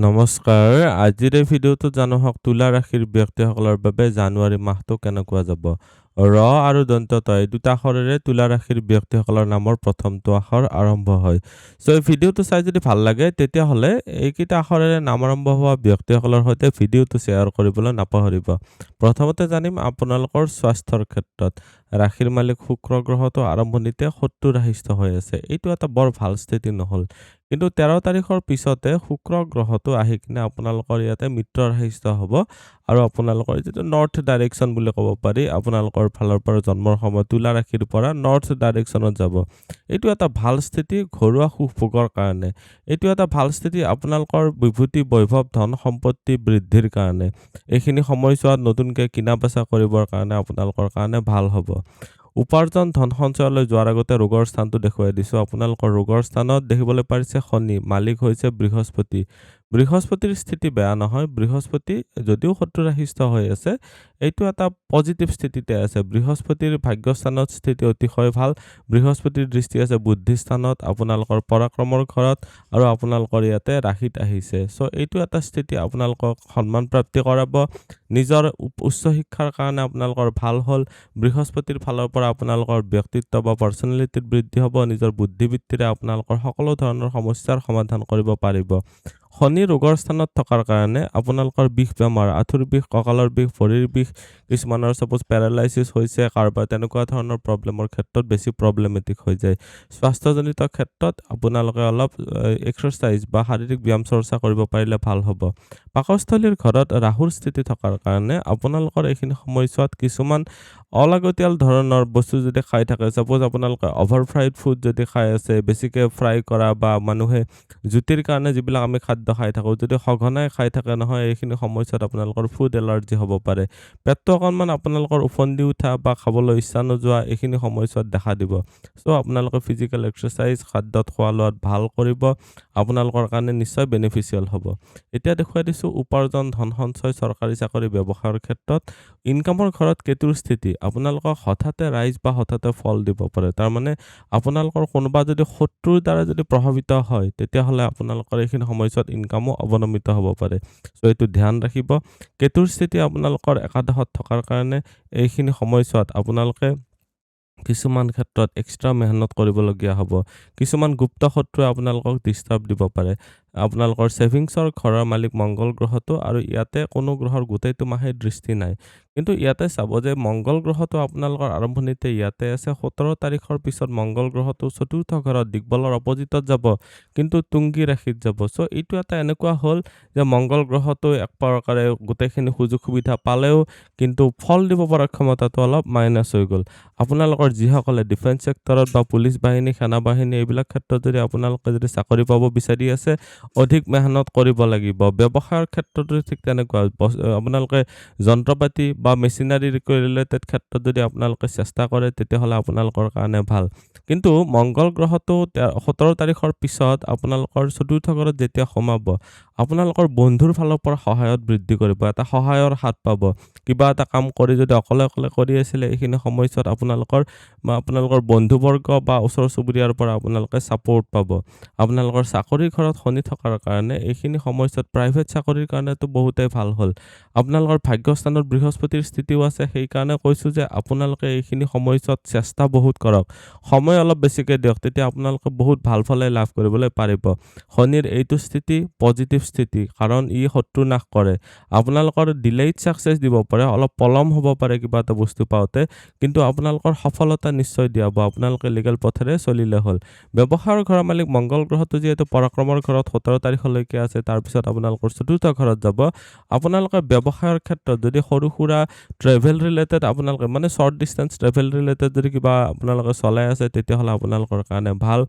নমস্কাৰ। আজিৰ এই ভিডিঅ'টোত জানো হওক তুলা ৰাশিৰ ব্যক্তিসকলৰ বাবে জানুৱাৰী মাহটো কেনেকুৱা যাব। আৰু দন্ত ত এই দুটা আখৰেৰে তুলা ৰাশিৰ ব্যক্তিসকলৰ নামৰ প্ৰথমটো আখৰ আৰম্ভ হয়। এই ভিডিঅ'টো চাই যদি ভাল লাগে তেতিয়াহ'লে এইকেইটা আখৰেৰে নাম আৰম্ভ হোৱা ব্যক্তিসকলৰ সৈতে ভিডিঅ'টো শ্বেয়াৰ কৰিবলৈ নাপাহৰিব। প্ৰথমতে জানিম আপোনালোকৰ স্বাস্থ্যৰ ক্ষেত্ৰত। ৰাশিৰ মালিক শুক্ৰ গ্ৰহটো আৰম্ভণিতে শত্ৰুৰাশিস্থ হৈ আছে। এইটো এটা বৰ ভাল স্থিতি নহ'ল। কিন্তু 13 তাৰিখৰ পিছতে শুক্ৰ গ্ৰহটো আহি কিনে আপোনালোকৰ ইয়াতে মিত্ৰ ৰাশিস্থ হ'ব আৰু আপোনালোকৰ যিটো নৰ্থ ডাইৰেকশ্যন বুলি ক'ব পাৰি, আপোনালোকৰ ফালৰ পৰা জন্মৰ সময়ত তুলা ৰাশিৰ পৰা নৰ্থ ডাইৰেকশ্যনত যাব। এইটো এটা ভাল স্থিতি ঘৰুৱা সুখ-ভোগৰ কাৰণে। এইটো এটা ভাল স্থিতি আপোনালোকৰ বিভূতি বৈভৱ ধন সম্পত্তি বৃদ্ধিৰ কাৰণে। এইখিনি সময়ছোৱাত নতুনকৈ কিনা-বেচা কৰিবৰ কাৰণে আপোনালোকৰ কাৰণে ভাল হ'ব। উপাৰ্জন ধন সঞ্চয়লৈ যোৱাৰ আগতে ৰোগৰ স্থানটো দেখুৱাই দিছোঁ। আপোনালোকৰ ৰোগৰ স্থানত দেখিবলৈ পাৰিছে শনি, মালিক হৈছে বৃহস্পতি। বৃহস্পতিৰ স্থিতি বেয়া নহয়। বৃহস্পতি যদিও শত্ৰুৰাশিস্থ হৈ আছে, এইটো এটা পজিটিভ স্থিতিতে আছে। বৃহস্পতিৰ ভাগ্যস্থানত স্থিতি অতিশয় ভাল। বৃহস্পতিৰ দৃষ্টি আছে বুদ্ধিস্থানত, আপোনালোকৰ পৰাক্ৰমৰ ঘৰত আৰু আপোনালোকৰ ইয়াতে ৰাশিত আহিছে। এইটো এটা স্থিতি আপোনালোকক সন্মান প্ৰাপ্তি কৰাব। নিজৰ উচ্চ শিক্ষাৰ কাৰণে আপোনালোকৰ ভাল হ'ল। বৃহস্পতিৰ ফালৰ পৰা আপোনালোকৰ ব্যক্তিত্ব বা পাৰ্চনেলিটিত বৃদ্ধি হ'ব। নিজৰ বুদ্ধিবৃত্তিৰে আপোনালোকৰ সকলো ধৰণৰ সমস্যাৰ সমাধান কৰিব পাৰিব। শনি ৰোগৰ স্থানত থকাৰ কাৰণে আপোনালোকৰ বিষ বেমাৰ, আঁঠুৰ বিষ, কঁকালৰ বিষ, ভৰিৰ বিষ, কিছুমানৰ ছাপ'জ পেৰালাইচিছ হৈছে, কাৰোবাৰ তেনেকুৱা ধৰণৰ প্ৰব্লেমৰ ক্ষেত্ৰত বেছি প্ৰব্লেমেটিক হৈ যায়। স্বাস্থ্যজনিত ক্ষেত্ৰত আপোনালোকে অলপ এক্সাৰচাইজ বা শাৰীৰিক ব্যায়াম চৰ্চা কৰিব পাৰিলে ভাল হ'ব। পাকস্থলীৰ ঘৰত ৰাহুৰ স্থিতি থকাৰ কাৰণে আপোনালোকৰ এইখিনি সময়ছোৱাত কিছুমান অলাগতিয়াল ধৰণৰ বস্তু যদি খাই থাকে, ছাপ'জ আপোনালোকে অভাৰ ফ্ৰাইড ফুড যদি খাই আছে, বেছিকৈ ফ্ৰাই কৰা বা মানুহে জুতিৰ কাৰণে যিবিলাক আমি খাদ্য খাই থাকোঁ, যদি সঘনাই খাই থাকে নহয়, এইখিনি সময়ছোৱাত আপোনালোকৰ ফুড এলাৰ্জি হ'ব পাৰে। পেটটো অকণমান আপোনালোকৰ ওফন্দি উঠা বা খাবলৈ ইচ্ছা নোযোৱা এইখিনি সময়ছোৱাত দেখা দিব। আপোনালোকে ফিজিকেল এক্সাৰচাইজ, খাদ্যত খোৱা লোৱাত ভাল কৰিব, আপোনালোকৰ কাৰণে নিশ্চয় বেনিফিচিয়েল হ'ব। এতিয়া দেখুৱাই দিছোঁ উপাৰ্জন ধন সঞ্চয়, চৰকাৰী চাকৰি, ব্যৱসায়ৰ ক্ষেত্ৰত। ইনকামৰ ঘৰত কেতুৰ স্থিতি আপোনালোকক হঠাতে ৰাইজ বা হঠাতে ফল দিব পাৰে। তাৰমানে আপোনালোকৰ কোনোবা যদি শত্ৰুৰ দ্বাৰা যদি প্ৰভাৱিত হয়, তেতিয়াহ'লে আপোনালোকৰ এইখিনি সময়ছোৱাত ইনকামো অৱনমিত হ'ব পাৰে। এইটো ধ্যান ৰাখিব। কেতুৰ স্থিতি আপোনালোকৰ একাদশত থকাৰ কাৰণে এইখিনি সময়ছোৱাত আপোনালোকে কিছুমান ক্ষেত্ৰত এক্সট্ৰা মেহনত কৰিবলগীয়া হ'ব। কিছুমান গুপ্ত শত্ৰুৱে আপোনালোকক ডিষ্টাৰ্ব দিব পাৰে। আপোনালোকৰ ছেভিংছৰ ঘৰৰ মালিক মংগল গ্ৰহটো, আৰু ইয়াতে কোনো গ্ৰহৰ গোটেইটো মাহে দৃষ্টি নাই। কিন্তু ইয়াতে চাব যে মংগল গ্ৰহটো আপোনালোকৰ আৰম্ভণিতে ইয়াতে আছে। 17 তাৰিখৰ পিছত মংগল গ্ৰহটো চতুৰ্থ ঘৰত দিগবলৰ অপজিটত যাব, কিন্তু তুংগী ৰাশিত যাব। এইটো এটা এনেকুৱা হ'ল যে মংগল গ্ৰহটো এক প্ৰকাৰে গোটেইখিনি সুযোগ সুবিধা পালেও কিন্তু ফল দিব পৰা ক্ষমতাটো অলপ মাইনাছ হৈ গ'ল। আপোনালোকৰ যিসকলে ডিফেন্স ছেক্টৰত বা পুলিচ বাহিনী, সেনাবাহিনী এইবিলাক ক্ষেত্ৰত যদি আপোনালোকে যদি চাকৰি পাব বিচাৰি আছে, অধিক মেহনত কৰিব লাগিব। ব্যৱসায়ৰ ক্ষেত্ৰতো ঠিক তেনেকুৱা। আপোনালোকে যন্ত্ৰপাতি বা মেচিনাৰী ৰিলেটেড ক্ষেত্ৰত যদি আপোনালোকে চেষ্টা কৰে, তেতিয়াহ'লে আপোনালোকৰ কাৰণে ভাল। কিন্তু মংগল গ্ৰহটো 17 তাৰিখৰ পিছত আপোনালোকৰ চতুৰ্থ ঘৰত যেতিয়া সোমাব, আপোনালোকৰ বন্ধুৰ ফালৰ পৰা সহায়ত বৃদ্ধি কৰিব। এটা সহায়ৰ হাত পাব। কিবা এটা কাম কৰি যদি অকলে অকলে কৰি আছিলে, এইখিনি সময়ছোৱাত আপোনালোকৰ বন্ধুবৰ্গ বা ওচৰ চুবুৰীয়াৰ পৰা আপোনালোকে ছাপোৰ্ট পাব। আপোনালোকৰ চাকৰিৰ ঘৰত শনি থকাৰ কাৰণে এইখিনি সময়ছোৱাত প্ৰাইভেট চাকৰিৰ কাৰণেতো বহুতেই ভাল হ'ল। আপোনালোকৰ ভাগ্যস্থানত বৃহস্পতিৰ স্থিতিও আছে। সেইকাৰণে কৈছোঁ যে আপোনালোকে এইখিনি সময়ছোৱাত চেষ্টা বহুত কৰক, সময় অলপ বেছিকৈ দিয়ক, তেতিয়া আপোনালোকে বহুত ভাল ফলে লাভ কৰিবলৈ পাৰিব। শনিৰ এইটো স্থিতি পজিটিভ স্থিতি, কাৰণ ই শত্ৰু নাশ কৰে। আপোনালোকৰ ডিলেইড ছাকচেছ দিব পাৰে, অলপ পলম হ'ব পাৰে কিবা এটা বস্তু পাওঁতে, কিন্তু আপোনালোকৰ সফলতা নিশ্চয় দিয়াব। আপোনালোকে লিগেল পথেৰে চলিলে হ'ল। ব্যৱসায়ৰ ঘৰৰ মালিক মংগল গ্ৰহটো যিহেতু পৰাক্ৰমৰ ঘৰত 17 তাৰিখলৈকে আছে, তাৰপিছত আপোনালোকৰ চতুৰ্থ ঘৰত যাব। আপোনালোকে ব্যৱসায়ৰ ক্ষেত্ৰত যদি সৰু সুৰা ট্ৰেভেল ৰিলেটেড আপোনালোকে মানে শ্বৰ্ট ডিষ্টেঞ্চ ট্ৰেভেল ৰিলেটেড যদি কিবা আপোনালোকে চলাই আছে, তেতিয়াহ'লে আপোনালোকৰ কাৰণে ভাল।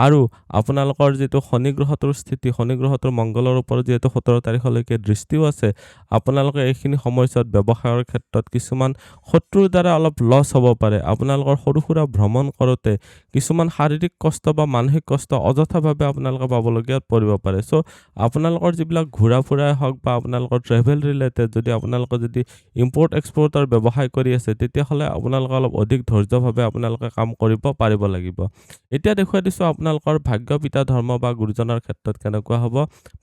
আৰু আপোনালোকৰ যিটো শনি গ্ৰহটোৰ স্থিতি, শনি গ্ৰহটোৰ মংগলৰ ওপৰত যিহেতু 17 তাৰিখলৈকে দৃষ্টিও আছে, আপোনালোকে এইখিনি সময়ছোৱাত ব্যৱসায়ৰ ক্ষেত্ৰত কিছুমান শত্ৰুৰ দ্বাৰা অলপ লছ হ'ব পাৰে। আপোনালোকৰ সৰু সুৰা ভ্ৰমণ কৰোঁতে কিছুমান শাৰীৰিক কষ্ট বা মানসিক কষ্ট অযথাভাৱে আপোনালোকে পাবলগীয়াত পৰিব পাৰে। আপোনালোকৰ যিবিলাক ঘূৰা ফুৰাই হওক বা আপোনালোকৰ ট্ৰেভেল ৰিলেটেড যদি আপোনালোকে যদি ইম্পৰ্ট এক্সপৰ্টৰ ব্যৱসায় কৰি আছে, তেতিয়াহ'লে আপোনালোকে অলপ অধিক ধৈৰ্যভাৱে আপোনালোকে কাম কৰিব পাৰিব লাগিব। এতিয়া দেখুৱাই দিছোঁ আপোনালোকৰ ভাগ্য, পিতা ধৰ্ম বা গুৰুজনৰ ক্ষেত্ৰত কেনেকুৱা হ'ব।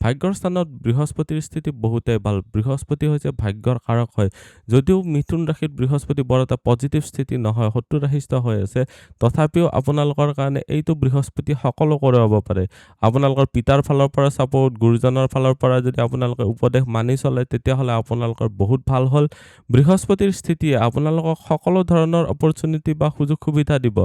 ভাগ্য ভাগ্যৰ স্থানত বৃহস্পতিৰ স্থিতি বহুতেই ভাল। বৃহস্পতি হৈছে ভাগ্যৰ কাৰক হয়। যদিও মিথুন ৰাশিত বৃহস্পতি বৰ এটা পজিটিভ স্থিতি নহয়, শত্ৰু ৰাশিস্থ হৈ আছে, তথাপিও আপোনালোকৰ কাৰণে এইটো বৃহস্পতি সকলো কৰিব পাৰে। আপোনালোকৰ পিতাৰ ফালৰ পৰা ছাপোৰ্ট, গুৰুজনৰ ফালৰ পৰা যদি আপোনালোকে উপদেশ মানি চলে, তেতিয়াহ'লে আপোনালোকৰ বহুত ভাল হ'ল। বৃহস্পতিৰ স্থিতিয়ে আপোনালোকক সকলো ধৰণৰ অপৰচুনিটি বা সুযোগ সুবিধা দিব।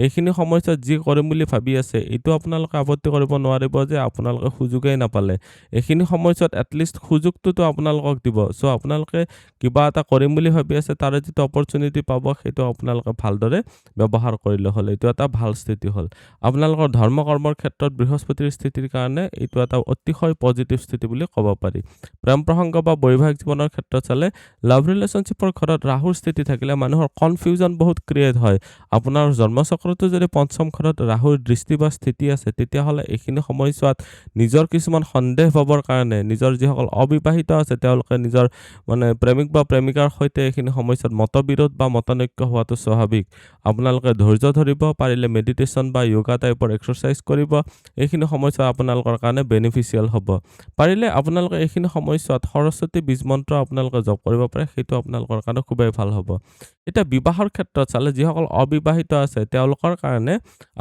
এইখিনি সময়ছোৱাত যি কৰিম বুলি ভাবি আছে, এইটো আপোনালোকে আপত্তি কৰিব নোৱাৰিব যে আপোনালোকে সুযোগেই নাপালে। এইখিনি সময়ছোৱাত এটলিষ্ট সুযোগটোতো আপোনালোকক দিব। চ' আপোনালোকে কিবা এটা কৰিম বুলি ভাবি আছে, তাৰে যিটো অপৰচুনিটি পাব, সেইটো আপোনালোকে ভালদৰে ব্যৱহাৰ কৰিলে হ'ল। এইটো এটা ভাল স্থিতি হ'ল। আপোনালোকৰ ধৰ্ম কৰ্মৰ ক্ষেত্ৰত বৃহস্পতিৰ স্থিতিৰ কাৰণে এইটো এটা অতিশয় পজিটিভ স্থিতি বুলি ক'ব পাৰি। প্ৰেম প্ৰসংগ বা বৈবাহিক জীৱনৰ ক্ষেত্ৰত চালে লাভ ৰিলেশ্যনশ্বিপৰ ঘৰত ৰাহুৰ স্থিতি থাকিলে মানুহৰ কনফিউজন বহুত ক্ৰিয়েট হয়। আপোনাৰ জন্মচক্ৰতো যদি পঞ্চম ঘৰত ৰাহুৰ দৃষ্টি বা স্থিতি আছে, তেতিয়াহ'লে এইখিনি সময়ছোৱাত নিজৰ কিছুমান সন্দেহ পাবৰ কাৰণে নিজৰ যিসকল অবিবাহিত আছে, তেওঁলোকে নিজৰ প্ৰেমিক বা প্ৰেমিকাৰ সৈতে এইখিনি সময়ছোৱাত মতবিৰোধ বা মতানৈক্য হোৱাটো স্বাভাৱিক। আপোনালোকে ধৈৰ্য ধৰিব, পাৰিলে মেডিটেশ্যন বা য়োগা টাইপৰ এক্সাৰচাইজ কৰিব। এইখিনি সময়ছোৱাত আপোনালোকৰ কাৰণে বেনিফিচিয়েল হ'ব। পাৰিলে আপোনালোকে এইখিনি সময়ছোৱাত সৰস্বতী বীজ মন্ত্ৰ আপোনালোকে জপ কৰিব পাৰে, সেইটো আপোনালোকৰ কাৰণে খুবেই ভাল হ'ব। এতিয়া বিবাহৰ ক্ষেত্ৰত চালে যিসকল অবিবাহিত আছে, তেওঁলোকৰ কাৰণে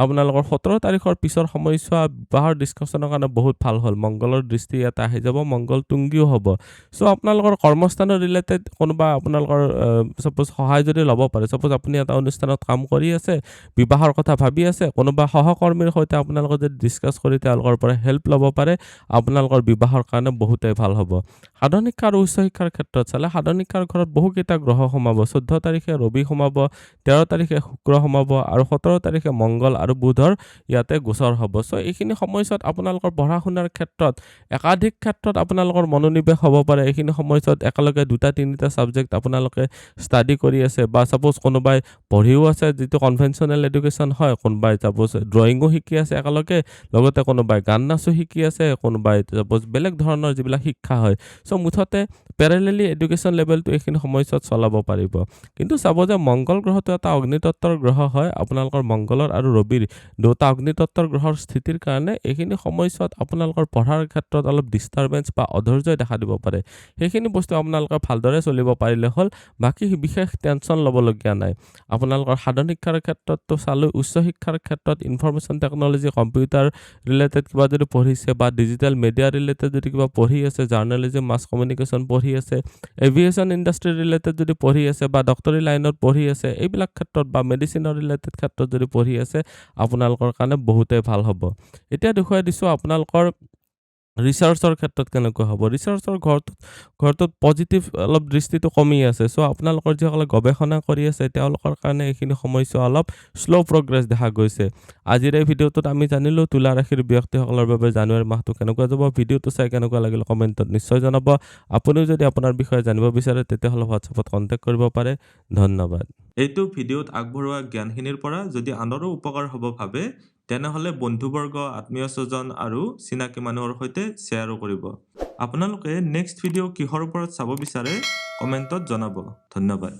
আপোনালোকৰ 17 তাৰিখৰ পিছৰ সময়ছোৱা বিবাহৰ ডিছকাশ্যনৰ কাৰণে বহুত ভাল হ'ল। মংগলৰ দৃষ্টি ইয়াতে আহি যাব, মংগল তুংগীও হ'ব। চ' আপোনালোকৰ কৰ্মস্থানৰ ৰিলেটেড কোনোবা আপোনালোকৰ ছাপ'জ সহায় যদি ল'ব পাৰে, ছাপ'জ আপুনি এটা অনুষ্ঠানত কাম কৰি আছে, বিবাহৰ কথা ভাবি আছে, কোনোবা সহকৰ্মীৰ সৈতে আপোনালোকে যদি ডিছকাছ কৰি তেওঁলোকৰ পৰা হেল্প ল'ব পাৰে, আপোনালোকৰ বিবাহৰ কাৰণে বহুতেই ভাল হ'ব। সাধন শিক্ষা আৰু উচ্চ শিক্ষাৰ ক্ষেত্ৰত চালে সাধন শিক্ষাৰ ঘৰত বহুকেইটা গ্ৰহ সোমাব। 14 তাৰিখে ৰবি সোমাব, 13 তাৰিখে শুক্ৰ সোমাব আৰু 17 তাৰিখে মংগল আৰু বুধৰ ইয়াতে গোচৰ হ'ব। চ' এইখিনি সময়ছোৱাত আপোনালোকৰ পঢ়া শুনাৰ ক্ষেত্ৰত একাধিক ক্ষেত্ৰত আপোনালোকৰ মনোনিৱেশ হ'ব পাৰে। এইখিনি সময়ছোৱাত একেলগে 2-3টা ছাবজেক্ট আপোনালোকে ষ্টাডি কৰি আছে, বা ছাপ'জ কোনোবাই পঢ়িও আছে, যিটো কনভেনশ্যনেল এডুকেশ্যন হয়, কোনোবাই ছাপ'জ ড্ৰয়িঙো শিকি আছে একেলগে, লগতে কোনোবাই গান নাচো শিকি আছে, কোনোবাই ছাপ'জ বেলেগ ধৰণৰ যিবিলাক শিক্ষা হয়। চ' মুঠতে পেৰেলেলি এডুকেশ্যন লেভেলটো এইখিনি সময়ছোৱাত চলাব পাৰিব। কিন্তু চাব যে মংগল গ্ৰহটো এটা অগ্নিতত্ত্বৰ গ্ৰহ হয়। আপোনালোকৰ মংগলৰ আৰু ৰবিৰ দুটা অগ্নিতত্ত্বৰ গ্ৰহৰ স্থিতিৰ কাৰণে এইখিনি সময়ছোৱাত আপোনালোকৰ পঢ়াৰ ক্ষেত্ৰত অলপ ডিষ্টাৰবেঞ্চ বা অধৈৰ্যই দেখা দিব পাৰে। সেইখিনি বস্তু আপোনালোকে ভালদৰে চলিব পাৰিলে হ'ল, বাকী বিশেষ টেনশ্যন ল'বলগীয়া নাই। আপোনালোকৰ সাধন শিক্ষাৰ ক্ষেত্ৰততো চালোঁ, উচ্চ শিক্ষাৰ ক্ষেত্ৰত ইনফৰমেশ্যন টেকন'লজি, কম্পিউটাৰ ৰিলেটেড কিবা যদি পঢ়িছে, বা ডিজিটেল মিডিয়া ৰিলেটেড যদি কিবা পঢ়ি আছে, জাৰ্নেলিজিম, মাছ কমিউনিকেশ্যন পঢ়ি আছে, এভিয়েশ্যন ইণ্ডাষ্ট্ৰি ৰিলেটেড যদি পঢ়ি আছে, বা ডক্টৰী লাইনত পঢ়ি আছে, এইবিলাক ক্ষেত্ৰত বা মেডিচিনৰ ৰিলেটেড ক্ষেত্ৰত যদি পঢ়ি আছে, আপোনালোকৰ কাৰণে বহুতেই ভাল হ'ব। এতিয়া দেখুৱাই দিছোঁ আপোনালোকৰ ৰিচাৰ্চৰ ক্ষেত্ৰত কেনেকুৱা হ'ব। ৰিচাৰ্চৰ ঘৰটোত পজিটিভ অলপ দৃষ্টিটো কমি আছে। চ' আপোনালোকৰ যিসকলে গৱেষণা কৰি আছে, তেওঁলোকৰ কাৰণে এইখিনি সময়ছোৱা অলপ শ্ল' প্ৰগ্ৰেছ দেখা গৈছে। আজিৰ এই ভিডিঅ'টোত আমি জানিলোঁ তুলা ৰাশিৰ ব্যক্তিসকলৰ বাবে জানুৱাৰী মাহটো কেনেকুৱা যাব। ভিডিঅ'টো চাই কেনেকুৱা লাগিল কমেণ্টত নিশ্চয় জনাব। আপুনিও যদি আপোনাৰ বিষয়ে জানিব বিচাৰে, তেতিয়াহ'লে হোৱাটছএপত কণ্টেক্ট কৰিব পাৰে। ধন্যবাদ। এইটো ভিডিঅ'ত আগবঢ়োৱা জ্ঞানখিনিৰ পৰা যদি আনৰো উপকাৰ হ'ব ভাবে, তেনেহ'লে বন্ধুবৰ্গ, আত্মীয় স্বজন আৰু চিনাকি মানুহৰ সৈতে শ্বেয়াৰো কৰিব। আপোনালোকে নেক্সট ভিডিঅ' কিহৰ ওপৰত চাব বিচাৰে কমেণ্টত জনাব। ধন্যবাদ।